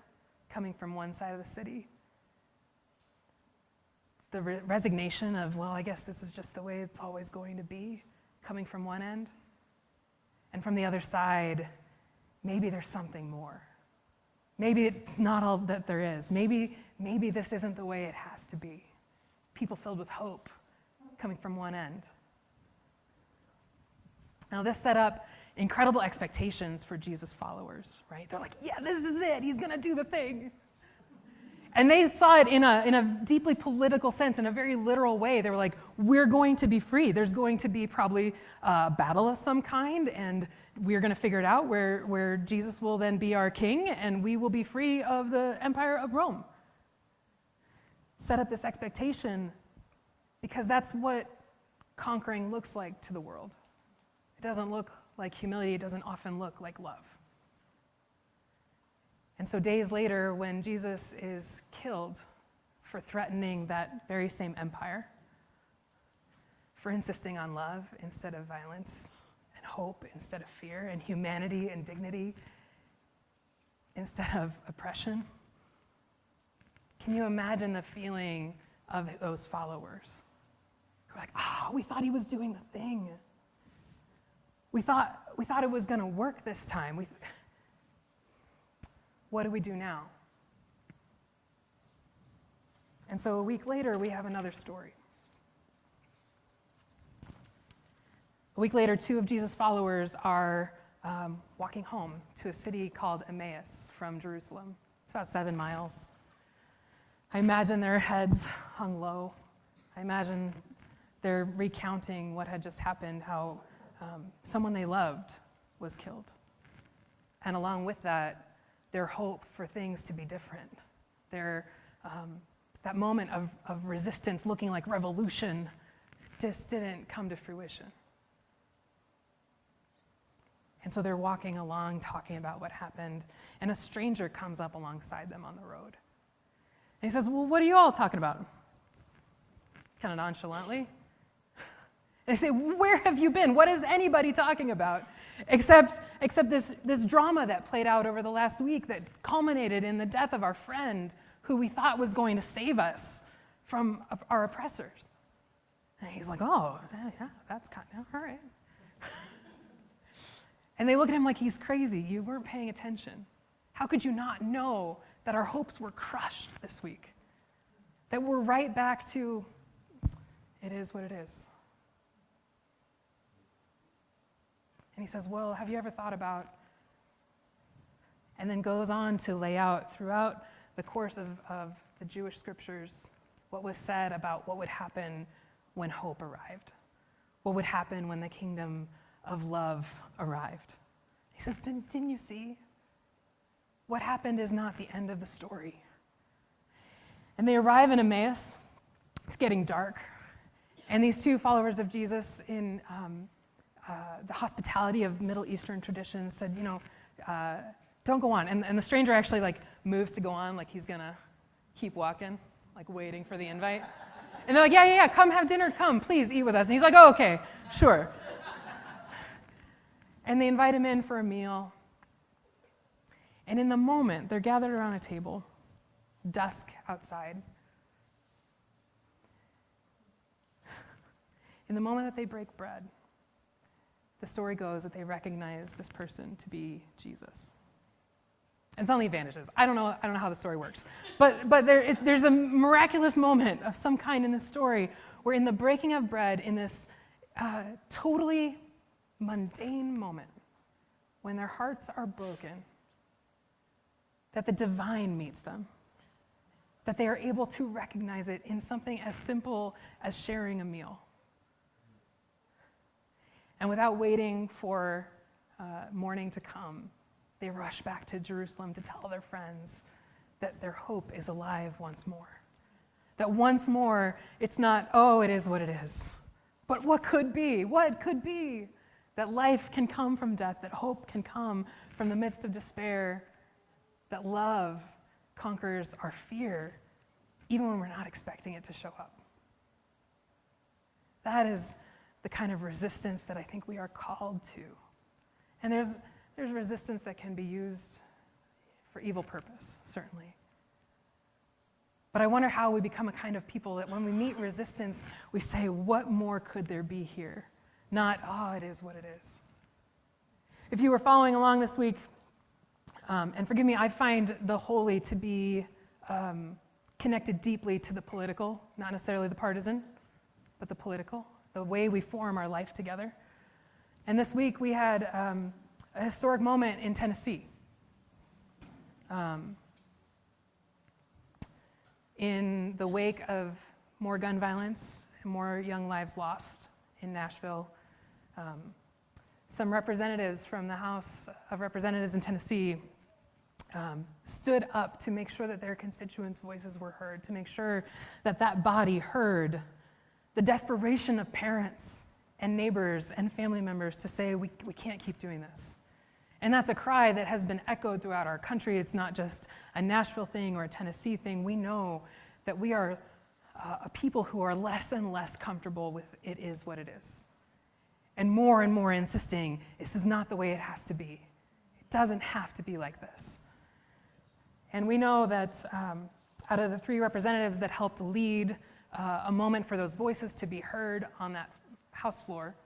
coming from one side of the city, the resignation of, well, I guess this is just the way it's always going to be, coming from one end. And from the other side, maybe there's something more. Maybe it's not all that there is. Maybe this isn't the way it has to be. People filled with hope coming from one end. Now, this set up incredible expectations for Jesus' followers, right? They're like, yeah, this is it. He's going to do the thing. And they saw it in a deeply political sense, in a very literal way. They were like, we're going to be free. There's going to be probably a battle of some kind, and we're going to figure it out where Jesus will then be our king, and we will be free of the empire of Rome. Set up this expectation because that's what conquering looks like to the world. It doesn't look like humility. It doesn't often look like love. And so days later, when Jesus is killed for threatening that very same empire, for insisting on love instead of violence, and hope instead of fear, and humanity and dignity instead of oppression, can you imagine the feeling of those followers? Who are like, we thought he was doing the thing. We thought it was going to work this time. What do we do now? And so a week later, we have another story. A week later, 2 of Jesus' followers are walking home to a city called Emmaus from Jerusalem. It's about 7 miles. I imagine their heads hung low. I imagine they're recounting what had just happened, how someone they loved was killed. And along with that, their hope for things to be different. That moment of resistance looking like revolution just didn't come to fruition. And so they're walking along, talking about what happened, and a stranger comes up alongside them on the road. And he says, well, what are you all talking about? Kind of nonchalantly. They say, where have you been? What is anybody talking about? Except this drama that played out over the last week that culminated in the death of our friend who we thought was going to save us from our oppressors. And he's like, oh, yeah, that's kind of, all right. And they look at him like he's crazy. You weren't paying attention. How could you not know that our hopes were crushed this week? That we're right back to, it is what it is. And he says, well, have you ever thought about, and then goes on to lay out throughout the course of the Jewish scriptures what was said about what would happen when hope arrived, what would happen when the kingdom of love arrived. He says, didn't you see? What happened is not the end of the story. And they arrive in Emmaus. It's getting dark. And these two followers of Jesus in the hospitality of Middle Eastern traditions said, don't go on. And the stranger actually moves to go on, like he's gonna keep walking, waiting for the invite. And they're like, yeah, come have dinner, come, please eat with us. And he's like, oh, okay, sure. And they invite him in for a meal. And in the moment, they're gathered around a table, dusk outside. In the moment that they break bread, the story goes that they recognize this person to be Jesus. And suddenly vanishes. I don't know how the story works. But there's a miraculous moment of some kind in this story where in the breaking of bread, in this totally mundane moment, when their hearts are broken, that the divine meets them, that they are able to recognize it in something as simple as sharing a meal. And without waiting for morning to come, they rush back to Jerusalem to tell their friends that their hope is alive once more. That once more, it's not, oh, it is what it is. But what could be? What could be? That life can come from death, that hope can come from the midst of despair, that love conquers our fear, even when we're not expecting it to show up. That is the kind of resistance that I think we are called to. And there's resistance that can be used for evil purpose, certainly. But I wonder how we become a kind of people that when we meet resistance, we say, what more could there be here? Not, oh, it is what it is. If you were following along this week, and forgive me, I find the holy to be connected deeply to the political, not necessarily the partisan, but the political, the way we form our life together. And this week we had a historic moment in Tennessee. In the wake of more gun violence and more young lives lost in Nashville, some representatives from the House of Representatives in Tennessee stood up to make sure that their constituents' voices were heard, to make sure that that body heard the desperation of parents and neighbors and family members to say, we can't keep doing this. And that's a cry that has been echoed throughout our country. It's not just a Nashville thing or a Tennessee thing. We know that we are a people who are less and less comfortable with it is what it is. And more insisting, this is not the way it has to be. It doesn't have to be like this. And we know that out of the three representatives that helped lead a moment for those voices to be heard on that House floor,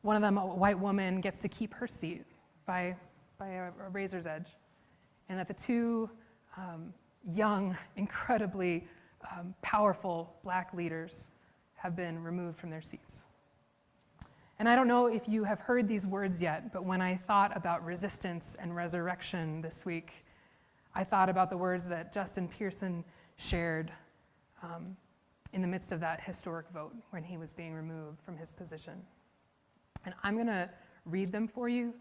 one of them, a white woman, gets to keep her seat by a razor's edge, and that the two young, incredibly powerful black leaders have been removed from their seats. And I don't know if you have heard these words yet, but when I thought about resistance and resurrection this week, I thought about the words that Justin Pearson shared in the midst of that historic vote when he was being removed from his position. And I'm going to read them for you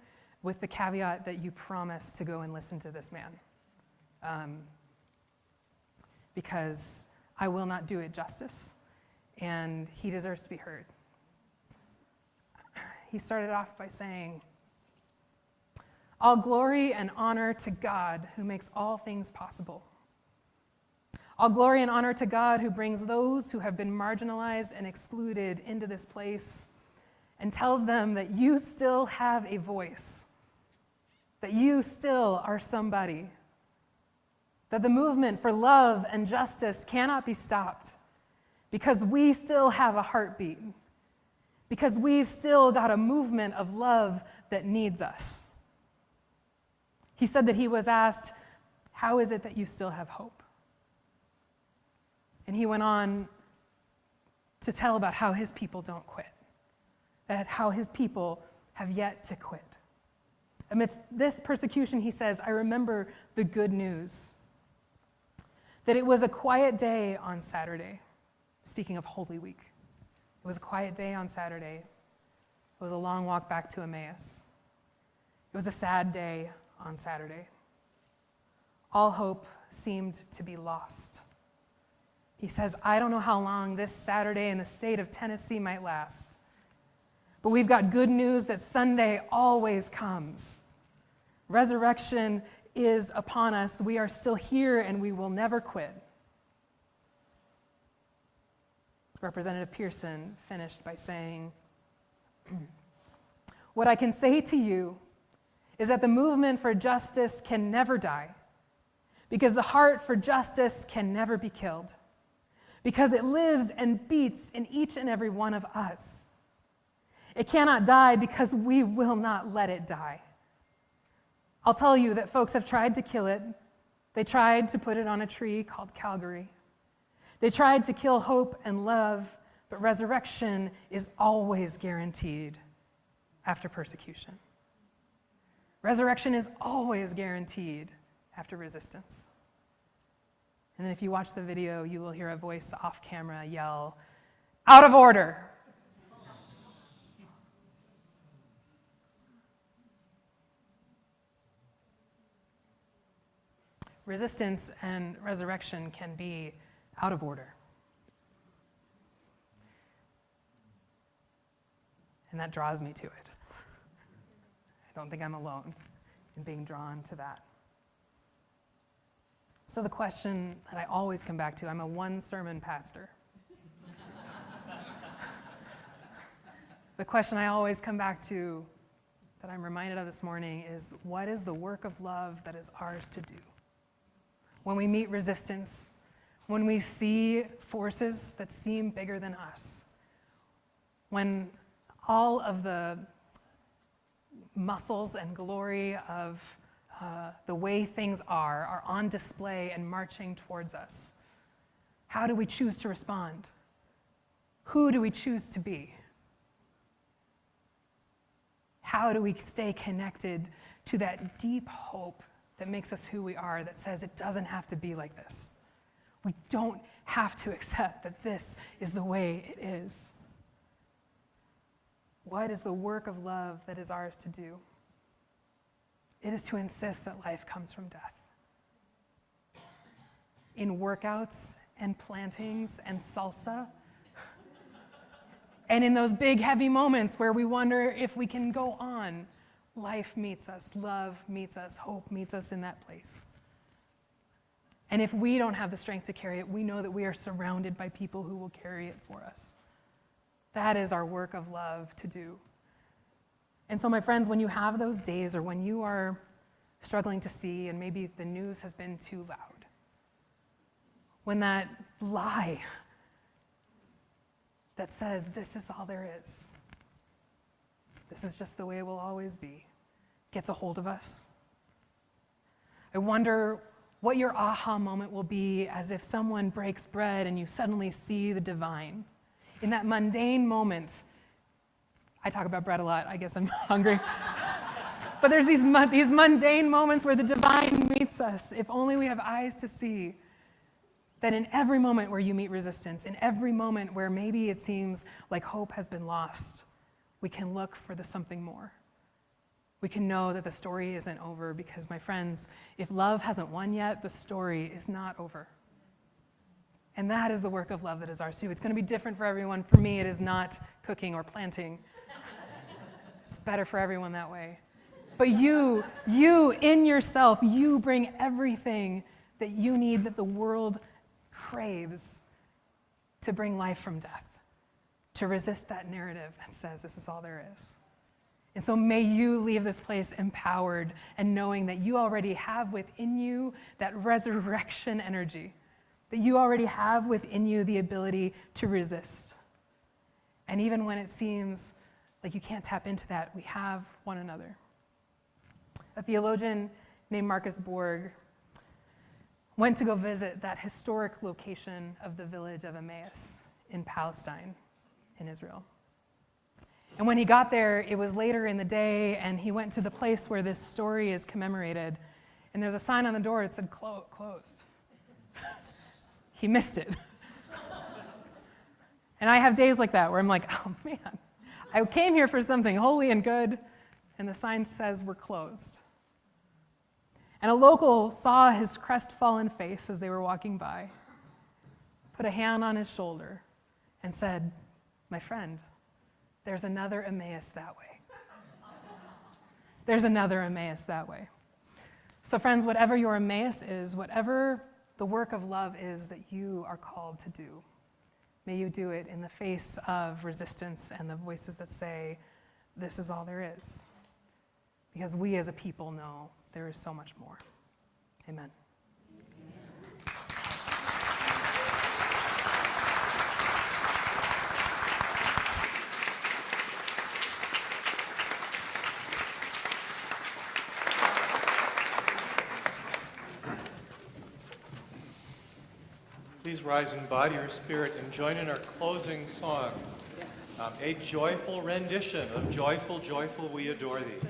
with the caveat that you promise to go and listen to this man. Because I will not do it justice, and he deserves to be heard. He started off by saying, "All glory and honor to God who makes all things possible. All glory and honor to God who brings those who have been marginalized and excluded into this place and tells them that you still have a voice, that you still are somebody, that the movement for love and justice cannot be stopped because we still have a heartbeat, because we've still got a movement of love that needs us." He said that he was asked, "How is it that you still have hope?" And he went on to tell about how his people don't quit, that how his people have yet to quit. Amidst this persecution, he says, "I remember the good news, that it was a quiet day on Saturday," speaking of Holy Week. It was a quiet day on Saturday. It was a long walk back to Emmaus. It was a sad day on Saturday. All hope seemed to be lost. He says, I don't know how long this Saturday in the state of Tennessee might last, but we've got good news that Sunday always comes. Resurrection is upon us. We are still here and we will never quit. Representative Pearson finished by saying, what I can say to you is that the movement for justice can never die, because the heart for justice can never be killed, because it lives and beats in each and every one of us. It cannot die because we will not let it die. I'll tell you that folks have tried to kill it. They tried to put it on a tree called Calgary. They tried to kill hope and love, but resurrection is always guaranteed after persecution. Resurrection is always guaranteed after resistance. And then if you watch the video, you will hear a voice off camera yell, out of order. Resistance and resurrection can be out of order. And that draws me to it. I don't think I'm alone in being drawn to that. So the question that I always come back to, I'm a one-sermon pastor. The question I always come back to, that I'm reminded of this morning, is what is the work of love that is ours to do? When we meet resistance, when we see forces that seem bigger than us, when all of the muscles and glory of the way things are on display and marching towards us, how do we choose to respond? Who do we choose to be? How do we stay connected to that deep hope that makes us who we are, that says it doesn't have to be like this? We don't have to accept that this is the way it is. What is the work of love that is ours to do? It is to insist that life comes from death. In workouts and plantings and salsa, and in those big, heavy moments where we wonder if we can go on, life meets us, love meets us, hope meets us in that place. And if we don't have the strength to carry it, we know that we are surrounded by people who will carry it for us. That is our work of love to do. And so, my friends, when you have those days, or when you are struggling to see and maybe the news has been too loud, when that lie that says this is all there is, this is just the way it will always be, gets a hold of us, I wonder what your aha moment will be as if someone breaks bread and you suddenly see the divine. In that mundane moment, I talk about bread a lot, I guess I'm hungry. But there's these mundane moments where the divine meets us. If only we have eyes to see that in every moment where you meet resistance, in every moment where maybe it seems like hope has been lost, we can look for the something more. We can know that the story isn't over, because, my friends, if love hasn't won yet, the story is not over. And that is the work of love that is ours too. It's going to be different for everyone. For me, it is not cooking or planting. It's better for everyone that way. But you in yourself, you bring everything that you need, that the world craves, to bring life from death, to resist that narrative that says this is all there is. And so may you leave this place empowered and knowing that you already have within you that resurrection energy, that you already have within you the ability to resist. And even when it seems like you can't tap into that, we have one another. A theologian named Marcus Borg went to go visit that historic location of the village of Emmaus in Palestine, in Israel. And when he got there, it was later in the day, and he went to the place where this story is commemorated, and there's a sign on the door that said closed. He missed it. And I have days like that where I'm like, oh man, I came here for something holy and good, and the sign says we're closed. And a local saw his crestfallen face as they were walking by, put a hand on his shoulder, and said, "My friend, there's another Emmaus that way." There's another Emmaus that way. So friends, whatever your Emmaus is, whatever the work of love is that you are called to do, may you do it in the face of resistance and the voices that say, this is all there is. Because we as a people know there is so much more. Amen. Please rise in body or spirit and join in our closing song, a joyful rendition of Joyful, Joyful, We Adore Thee.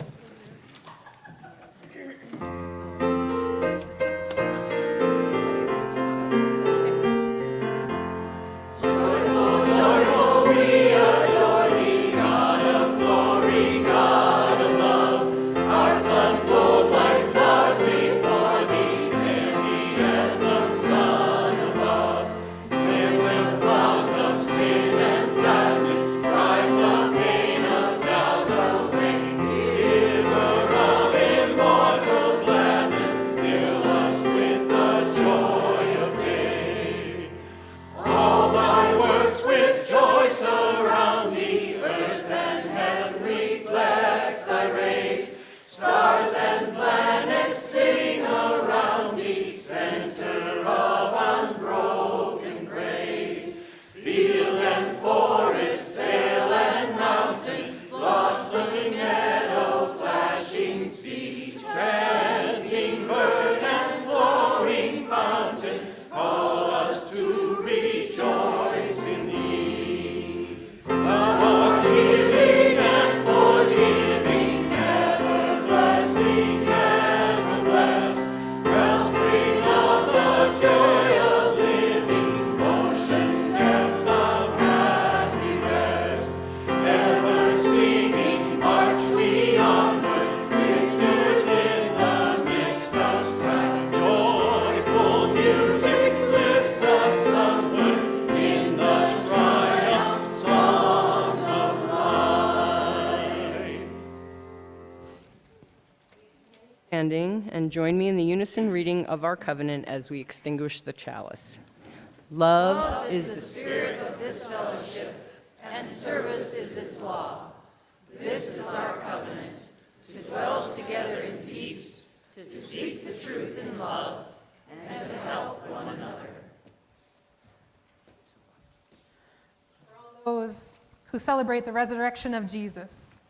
And join me in the unison reading of our covenant as we extinguish the chalice. Love is the spirit of this fellowship, and service is its law. This is our covenant, to dwell together in peace, to seek the truth in love, and to help one another. For all those who celebrate the resurrection of Jesus,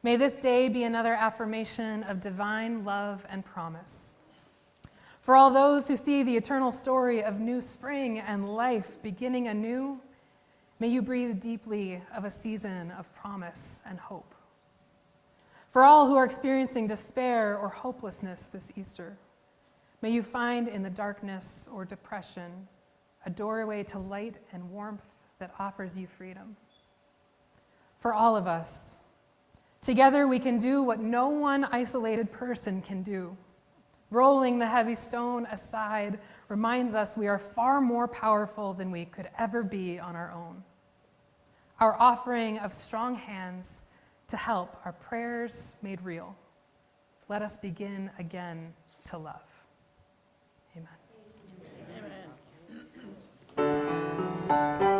may this day be another affirmation of divine love and promise. For all those who see the eternal story of new spring and life beginning anew, may you breathe deeply of a season of promise and hope. For all who are experiencing despair or hopelessness this Easter, may you find in the darkness or depression a doorway to light and warmth that offers you freedom. For all of us, together we can do what no one isolated person can do. Rolling the heavy stone aside reminds us we are far more powerful than we could ever be on our own. Our offering of strong hands to help our prayers made real. Let us begin again to love. Amen. Amen.